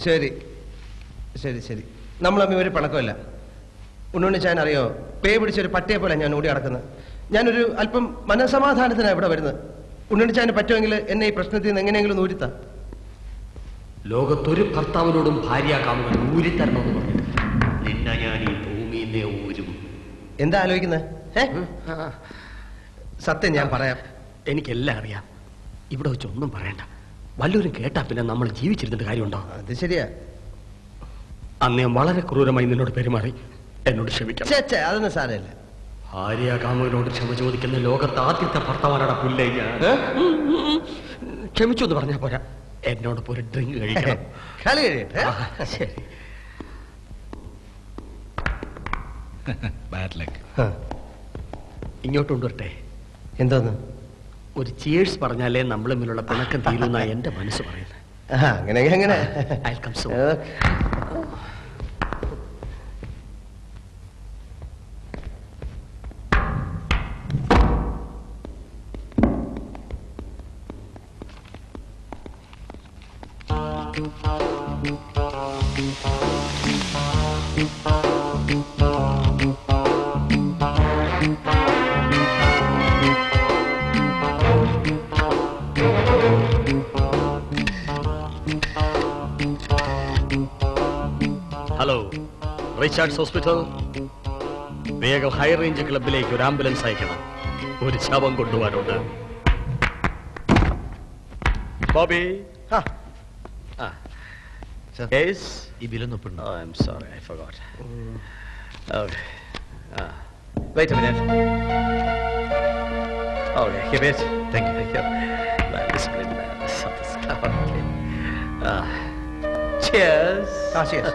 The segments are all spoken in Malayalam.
ശരി ശരി ശരി, നമ്മൾ തമ്മിൽ ഒരു പണക്കമില്ല. ഉണ്ണുണ്ണിച്ചാൻ അറിയോ, പേ പിടിച്ചൊരു പട്ടിയെ പോലെ ഞാൻ ഓടി നടക്കുന്നത്. ഞാനൊരു അല്പം മനസമാധാനത്തിനാണ് ഇവിടെ വരുന്നത്. ഉണ്ണുണ്ണിച്ചാന് പറ്റുമെങ്കിൽ എന്നെ ഈ പ്രശ്നത്തിൽ നിന്ന് എങ്ങനെയെങ്കിലും ഊരിത്താ. ലോകത്തൊരു ഭർത്താവിനോടും ഭാര്യാകാമുകൻ ഊരിത്തരണമെന്ന് പറഞ്ഞിട്ട് നിന്നെ ഞാൻ ഈ ഭൂമിയിലെ ഊരും. എന്താ ആലോചിക്കുന്നത്? സത്യം ഞാൻ പറയാം, എനിക്കെല്ലാം അറിയാം. ഇവിടെ വെച്ച് ഒന്നും പറയണ്ട. വല്ലവരും കേട്ടാ പിന്നെ നമ്മൾ ജീവിച്ചിരുന്നിട്ട് കാര്യമുണ്ടോ? അത് ശരിയാ. അന്ന് ഞാൻ വളരെ ക്രൂരമായി നിന്നോട് പെരുമാറി. എന്നോട് ക്ഷമിക്കണം. അതൊന്നും സാരമില്ല. ഭാര്യാകാമുകനോട് ക്ഷമ ചോദിക്കുന്ന ലോകത്ത് ആദ്യത്തെ ഭർത്താവാനാണ് പുല്ലേ ഞാൻ. ക്ഷമിച്ചു എന്ന് പറഞ്ഞാ പോരാ, എന്നോടൊപ്പം ഒരു ഡ്രിങ്ക് കഴിക്കണം. കളി കഴിയട്ടെ. ശരി. ഇങ്ങോട്ട് കൊണ്ടുവരട്ടെ. എന്തോന്ന്? ഒരു ചിയേഴ്സ് പറഞ്ഞാലേ നമ്മൾ തമ്മിലുള്ള പിണക്കം തീരുന്ന എന്റെ മനസ്സ് പറയുന്നത്. അങ്ങനെ അങ്ങനെ. Hello, Richards hospital. വേഗം ഹൈ റേഞ്ച് ക്ലബിലേക്ക് ഒരു ആംബുലൻസ് അയക്കണം. ഒരു ശവം കൊണ്ടുപോകാനുണ്ട്. ബോബി, ഈ ബില്ലൊന്നും ഒപ്പിടണം. Oh, I'm sorry, I forgot. Okay. Wait a minute. Okay, keep it. Thank you. Well disciplined man. Okay. Cheers. Cheers.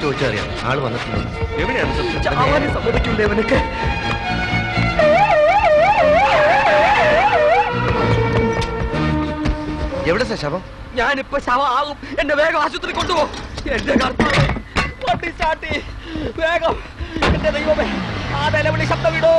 ചോദിച്ചറിയാം, ആള് വന്നിട്ടുണ്ട്. എവിടെയാണ് സമ്മതിക്കില്ലേ അവനൊക്കെ? എവിടെ ശവം? ഞാനിപ്പോ ശവമാകും. എന്നെ വേഗം ആശുപത്രി കൊണ്ടുപോ. എന്റെ കർത്താവേ, വണ്ടി ചാട്ടി വേഗം. എന്റെ ദൈവമേ, ആ നിലവിളി ശബ്ദം വിടോ.